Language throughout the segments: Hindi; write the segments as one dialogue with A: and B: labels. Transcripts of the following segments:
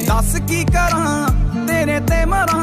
A: दस की करा तेरे ते मरा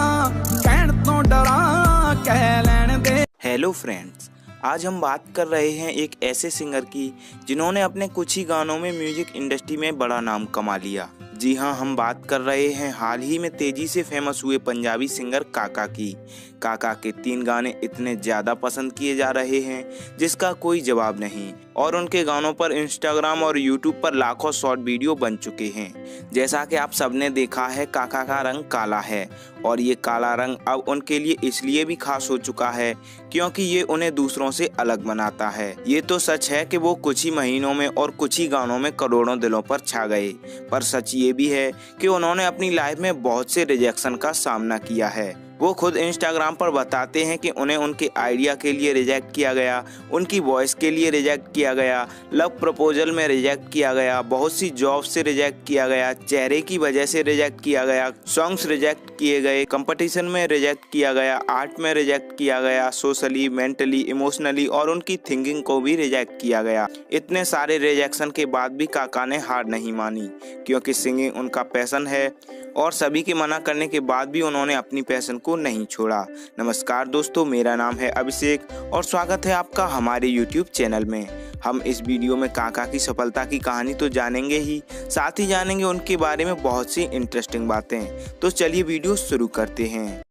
A: कहण तो डरा कह लैण दे।
B: हेलो फ्रेंड्स, आज हम बात कर रहे हैं एक ऐसे सिंगर की जिन्होंने अपने कुछ ही गानों में म्यूजिक इंडस्ट्री में बड़ा नाम कमा लिया। जी हाँ, हम बात कर रहे हैं हाल ही में तेजी से फेमस हुए पंजाबी सिंगर काका की। काका के 3 गाने इतने ज़्यादा पसंद किए जा रहे हैं जिसका कोई जवाब नहीं, और उनके गानों पर इंस्टाग्राम और यूट्यूब पर लाखों शॉर्ट वीडियो बन चुके हैं। जैसा कि आप सबने देखा है, काका का रंग काला है और ये काला रंग अब उनके लिए इसलिए भी खास हो चुका है क्योंकि ये उन्हें दूसरों से अलग बनाता है। ये तो सच है कि वो कुछ ही महीनों में और कुछ ही गानों में करोड़ों दिलों पर छा गए, पर सच ये भी है कि उन्होंने अपनी लाइफ में बहुत से रिजेक्शन का सामना किया है। वो खुद इंस्टाग्राम पर बताते हैं कि उन्हें उनके आइडिया के लिए रिजेक्ट किया गया, उनकी वॉइस के लिए रिजेक्ट किया गया, लव प्रपोजल में रिजेक्ट किया गया, बहुत सी जॉब से रिजेक्ट किया गया, चेहरे की वजह से रिजेक्ट किया गया, सॉन्ग्स रिजेक्ट किए गए, कंपटीशन में रिजेक्ट किया गया, आर्ट में रिजेक्ट किया गया, सोशली, मेंटली, इमोशनली और उनकी थिंकिंग को भी रिजेक्ट किया गया। इतने सारे रिजेक्शन के बाद भी काका ने हार नहीं मानी क्योंकि सिंगिंग उनका पैशन है और सभी के मना करने के बाद भी उन्होंने अपनी पैशन को नहीं छोड़ा। नमस्कार दोस्तों, मेरा नाम है अभिषेक और स्वागत है आपका हमारे YouTube चैनल में। हम इस वीडियो में काका की सफलता की कहानी तो जानेंगे ही, साथ ही जानेंगे उनके बारे में बहुत सी इंटरेस्टिंग बातें। तो चलिए वीडियो शुरू करते हैं।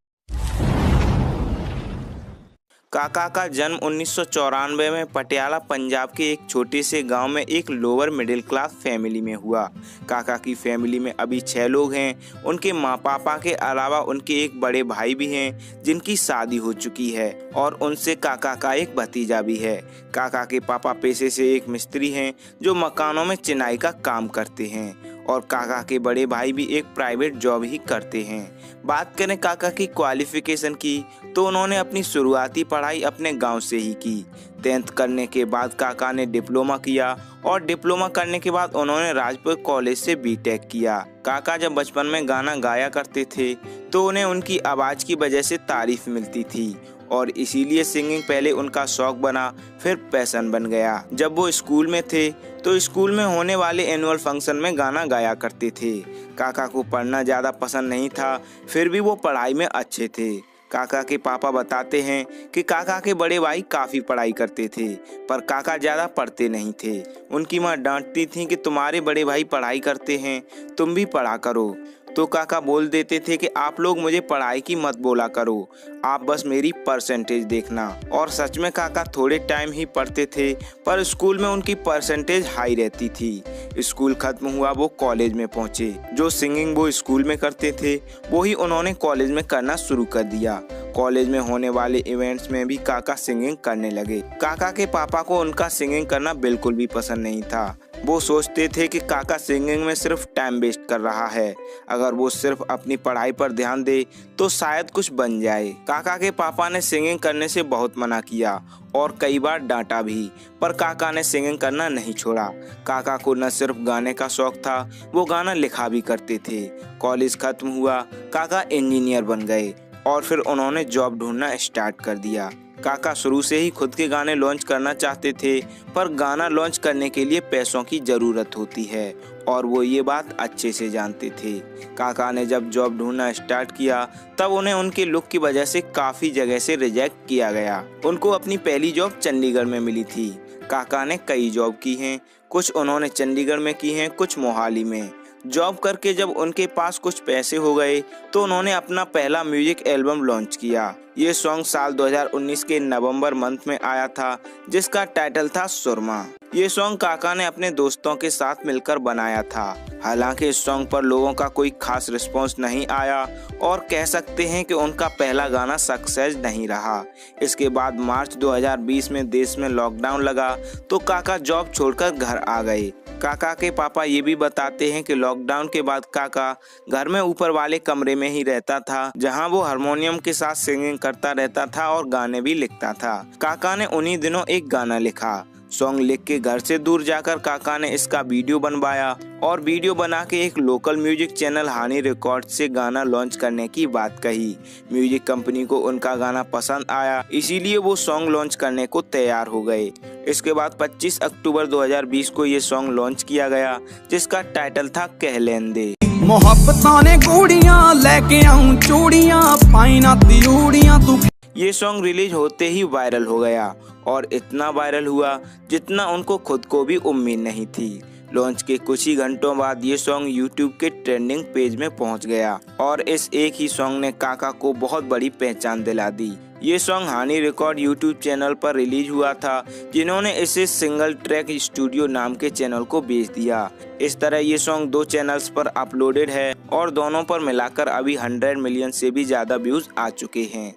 B: काका का जन्म 1994 में पटियाला पंजाब के एक छोटे से गांव में एक लोअर मिडिल क्लास फैमिली में हुआ। काका की फैमिली में अभी 6 लोग हैं। उनके माँ पापा के अलावा उनके एक बड़े भाई भी हैं जिनकी शादी हो चुकी है और उनसे काका का एक भतीजा भी है। काका के पापा पेशे से एक मिस्त्री हैं जो मकानों में चिनाई का काम करते हैं और काका के बड़े भाई भी एक प्राइवेट जॉब ही करते हैं। बात करें काका की क्वालिफिकेशन की तो उन्होंने अपनी शुरुआती पढ़ाई अपने गांव से ही की। 10th करने के बाद काका ने डिप्लोमा किया और डिप्लोमा करने के बाद उन्होंने राजपुर कॉलेज से बीटेक किया। काका जब बचपन में गाना गाया करते थे तो उन्हें उनकी आवाज़ की वजह से तारीफ मिलती थी और इसीलिए सिंगिंग पहले उनका शौक बना, फिर पैशन बन गया। जब वो स्कूल में थे तो स्कूल में होने वाले एनुअल फंक्शन में गाना गाया करते थे। काका को पढ़ना ज़्यादा पसंद नहीं था, फिर भी वो पढ़ाई में अच्छे थे। काका के पापा बताते हैं कि काका के बड़े भाई काफ़ी पढ़ाई करते थे पर काका ज़्यादा पढ़ते नहीं थे। उनकी माँ डांटती थी कि तुम्हारे बड़े भाई पढ़ाई करते हैं, तुम भी पढ़ा करो। तो काका बोल देते थे कि आप लोग मुझे पढ़ाई की मत बोला करो, आप बस मेरी परसेंटेज देखना। और सच में काका थोड़े टाइम ही पढ़ते थे पर स्कूल में उनकी परसेंटेज हाई रहती थी। स्कूल खत्म हुआ, वो कॉलेज में पहुंचे। जो सिंगिंग वो स्कूल में करते थे वो ही उन्होंने कॉलेज में करना शुरू कर दिया। कॉलेज में होने वाले इवेंट्स में भी काका सिंगिंग करने लगे। काका के पापा को उनका सिंगिंग करना बिल्कुल भी पसंद नहीं था। वो सोचते थे कि काका सिंगिंग में सिर्फ टाइम वेस्ट कर रहा है, अगर वो सिर्फ अपनी पढ़ाई पर ध्यान दे तो शायद कुछ बन जाए। काका के पापा ने सिंगिंग करने से बहुत मना किया और कई बार डांटा भी, पर काका ने सिंगिंग करना नहीं छोड़ा। काका को न सिर्फ गाने का शौक था, वो गाना लिखा भी करते थे। कॉलेज खत्म हुआ, काका इंजीनियर बन गए और फिर उन्होंने जॉब ढूंढना स्टार्ट कर दिया। काका शुरू से ही खुद के गाने लॉन्च करना चाहते थे पर गाना लॉन्च करने के लिए पैसों की ज़रूरत होती है और वो ये बात अच्छे से जानते थे। काका ने जब जॉब ढूंढना स्टार्ट किया तब उन्हें उनके लुक की वजह से काफ़ी जगह से रिजेक्ट किया गया। उनको अपनी पहली जॉब चंडीगढ़ में मिली थी। काका ने कई जॉब की हैं, कुछ उन्होंने चंडीगढ़ में की हैं, कुछ मोहाली में। जॉब करके जब उनके पास कुछ पैसे हो गए तो उन्होंने अपना पहला म्यूजिक एल्बम लॉन्च किया। ये सॉन्ग साल 2019 के नवंबर मंथ में आया था जिसका टाइटल था सुरमा। ये सॉन्ग काका ने अपने दोस्तों के साथ मिलकर बनाया था। हालांकि इस सॉन्ग पर लोगों का कोई खास रिस्पॉन्स नहीं आया और कह सकते हैं कि उनका पहला गाना सक्सेस नहीं रहा। इसके बाद मार्च 2020 में देश में लॉकडाउन लगा तो काका जॉब छोड़कर घर आ गए। काका के पापा ये भी बताते हैं कि लॉकडाउन के बाद काका घर में ऊपर वाले कमरे में ही रहता था जहां वो हारमोनियम के साथ सिंगिंग करता रहता था और गाने भी लिखता था। काका ने उन्हीं दिनों एक गाना लिखा। सॉन्ग लिख के घर से दूर जाकर काका ने इसका वीडियो बनवाया और वीडियो बना के एक लोकल म्यूजिक चैनल हानी रिकॉर्ड से गाना लॉन्च करने की बात कही। म्यूजिक कंपनी को उनका गाना पसंद आया, इसीलिए वो सॉन्ग लॉन्च करने को तैयार हो गए। इसके बाद 25 अक्टूबर 2020 को ये सॉन्ग लॉन्च किया गया जिसका टाइटल था कह लेन दे।
A: मोहब्बतां ने गूड़ियां लेके आऊं चूड़ियां पाई ना तियूड़ियां तू।
B: ये सॉन्ग रिलीज होते ही वायरल हो गया और इतना वायरल हुआ जितना उनको खुद को भी उम्मीद नहीं थी। लॉन्च के कुछ ही घंटों बाद ये सॉन्ग यूट्यूब के ट्रेंडिंग पेज में पहुंच गया और इस एक ही सॉन्ग ने काका को बहुत बड़ी पहचान दिला दी। ये song Honey record YouTube channel पर रिलीज हुआ था, जिन्होंने इसे सिंगल ट्रैक स्टूडियो नाम के चैनल को बेच दिया। इस तरह ये सॉन्ग 2 चैनल्स पर अपलोडेड है और दोनों पर मिलाकर अभी 100 मिलियन से भी ज्यादा व्यूज आ चुके हैं।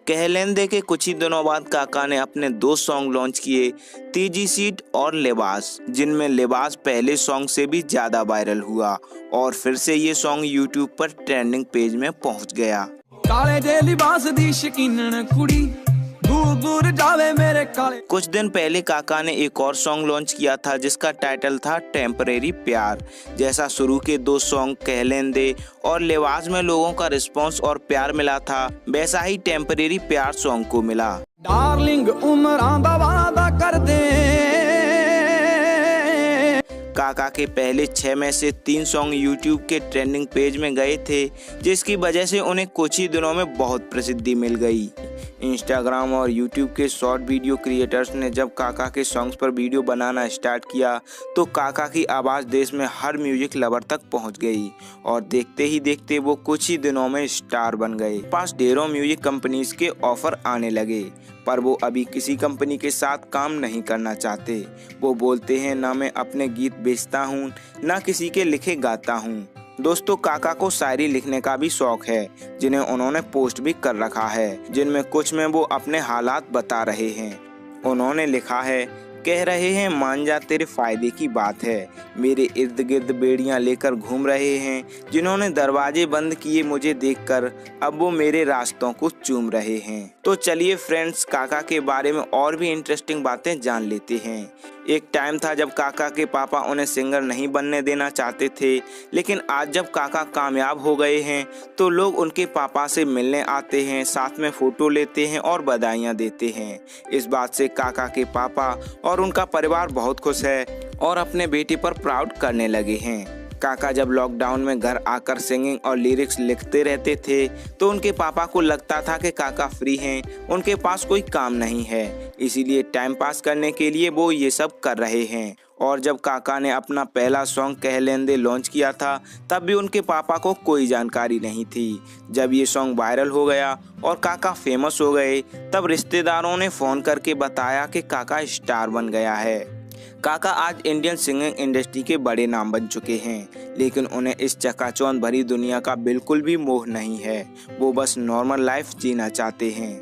B: कहलेंदे के कुछ ही दिनों बाद काका ने अपने 2 सॉन्ग लॉन्च किए, तीजी सीट और लिबास, जिनमें लिबास पहले सॉन्ग से भी ज्यादा वायरल हुआ और फिर से ये सॉन्ग यूट्यूब पर ट्रेंडिंग पेज में पहुंच गया।
A: काले जे लिबास दी शकीनन कुड़ी दूर दूर जावे मेरे काले।
B: कुछ दिन पहले काका ने एक और सॉन्ग लॉन्च किया था जिसका टाइटल था टेम्परेरी प्यार। जैसा शुरू के 2 सॉन्ग कहलेंदे और लिबास में लोगों का रिस्पांस और प्यार मिला था, वैसा ही टेम्परेरी प्यार सॉन्ग को मिला।
A: डार्लिंग उमरां दा वादा कर दे।
B: काका के पहले 6 में से 3 सॉन्ग यूट्यूब के ट्रेंडिंग पेज में गए थे, जिसकी वजह से उन्हें कुछ ही दिनों में बहुत प्रसिद्धि मिल गई। इंस्टाग्राम और यूट्यूब के शॉर्ट वीडियो क्रिएटर्स ने जब काका के सॉन्ग्स पर वीडियो बनाना स्टार्ट किया तो काका की आवाज़ देश में हर म्यूजिक लवर तक पहुंच गई और देखते ही देखते वो कुछ ही दिनों में स्टार बन गए। पास ढेरों म्यूजिक कंपनीज के ऑफर आने लगे, पर वो अभी किसी कंपनी के साथ काम नहीं करना चाहते। वो बोलते हैं ना मैं अपने गीत बेचता हूँ ना किसी के लिखे गाता हूँ। दोस्तों, काका को शायरी लिखने का भी शौक है, जिन्हें उन्होंने पोस्ट भी कर रखा है, जिनमें कुछ में वो अपने हालात बता रहे हैं। उन्होंने लिखा है, कह रहे हैं मान जा तेरे फायदे की बात है, मेरे इर्द गिर्द बेड़ियां लेकर घूम रहे हैं, जिन्होंने दरवाजे बंद किए मुझे देखकर अब वो मेरे रास्तों को चूम रहे हैं। तो चलिए फ्रेंड्स, काका के बारे में और भी इंटरेस्टिंग बातें जान लेते हैं। एक टाइम था जब काका के पापा उन्हें सिंगर नहीं बनने देना चाहते थे, लेकिन आज जब काका कामयाब हो गए हैं तो लोग उनके पापा से मिलने आते हैं, साथ में फोटो लेते हैं और बधाइयाँ देते हैं। इस बात से काका के पापा और उनका परिवार बहुत खुश है और अपने बेटे पर प्राउड करने लगे हैं। काका जब लॉकडाउन में घर आकर सिंगिंग और लिरिक्स लिखते रहते थे तो उनके पापा को लगता था कि काका फ्री हैं, उनके पास कोई काम नहीं है, इसीलिए टाइम पास करने के लिए वो ये सब कर रहे हैं। और जब काका ने अपना पहला सॉन्ग कहलेंदे लॉन्च किया था तब भी उनके पापा को कोई जानकारी नहीं थी। जब ये सॉन्ग वायरल हो गया और काका फेमस हो गए तब रिश्तेदारों ने फ़ोन करके बताया कि काका स्टार बन गया है। काका आज इंडियन सिंगिंग इंडस्ट्री के बड़े नाम बन चुके हैं, लेकिन उन्हें इस चकाचौंध भरी दुनिया का बिल्कुल भी मोह नहीं है। वो बस नॉर्मल लाइफ जीना चाहते हैं।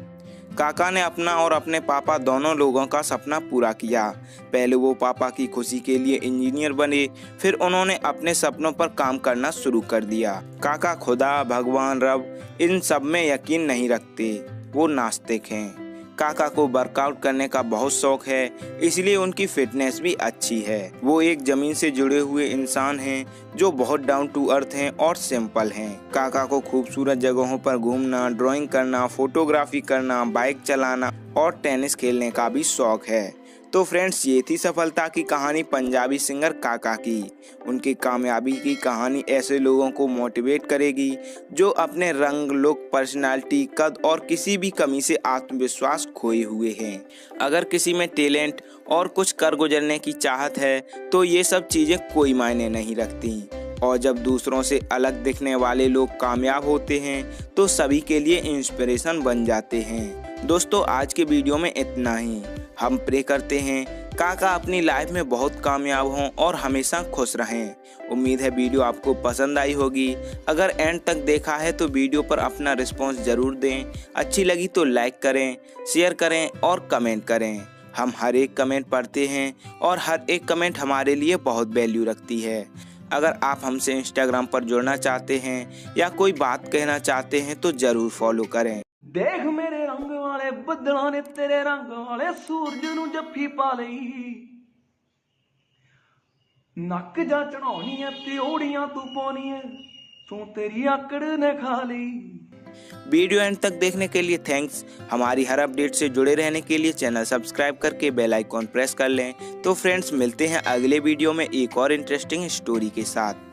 B: काका ने अपना और अपने पापा दोनों लोगों का सपना पूरा किया। पहले वो पापा की खुशी के लिए इंजीनियर बने, फिर उन्होंने अपने सपनों पर काम करना शुरू कर दिया। काका खुदा, भगवान, रब इन सब में यकीन नहीं रखते, वो नास्तिक हैं। काका को वर्कआउट करने का बहुत शौक है, इसलिए उनकी फिटनेस भी अच्छी है। वो एक जमीन से जुड़े हुए इंसान हैं जो बहुत डाउन टू अर्थ हैं और सिंपल हैं। काका को खूबसूरत जगहों पर घूमना, ड्राइंग करना, फोटोग्राफी करना, बाइक चलाना और टेनिस खेलने का भी शौक है। तो फ्रेंड्स, ये थी सफलता की कहानी पंजाबी सिंगर काका की। उनकी कामयाबी की कहानी ऐसे लोगों को मोटिवेट करेगी जो अपने रंग, लुक, पर्सनालिटी, कद और किसी भी कमी से आत्मविश्वास खोए हुए हैं। अगर किसी में टैलेंट और कुछ कर गुजरने की चाहत है तो ये सब चीज़ें कोई मायने नहीं रखती। और जब दूसरों से अलग दिखने वाले लोग कामयाब होते हैं तो सभी के लिए इंस्पिरेशन बन जाते हैं। दोस्तों, आज के वीडियो में इतना ही। हम प्रे करते हैं काका अपनी लाइफ में बहुत कामयाब हों और हमेशा खुश रहें। उम्मीद है वीडियो आपको पसंद आई होगी। अगर एंड तक देखा है तो वीडियो पर अपना रिस्पॉन्स ज़रूर दें। अच्छी लगी तो लाइक करें, शेयर करें और कमेंट करें। हम हर एक कमेंट पढ़ते हैं और हर एक कमेंट हमारे लिए बहुत वैल्यू रखती है। अगर आप हमसे इंस्टाग्राम पर जुड़ना चाहते हैं या कोई बात कहना चाहते हैं तो ज़रूर फॉलो करें।
A: देख मेरे रंग वाले बदलां ने तेरे रंग वाले सूरज नूं जफ्फी पा लई, नक जा चढ़ाउणी है ते ओड़ियां तू पाउणी है, तू तेरी आकड़ ने खा ली।
B: वीडियो एंड तक देखने के लिए थैंक्स। हमारी हर अपडेट से जुड़े रहने के लिए चैनल सब्सक्राइब करके बेल आइकॉन प्रेस कर लें। तो फ्रेंड्स, मिलते हैं अगले वीडियो में एक और इंटरेस्टिंग स्टोरी के साथ।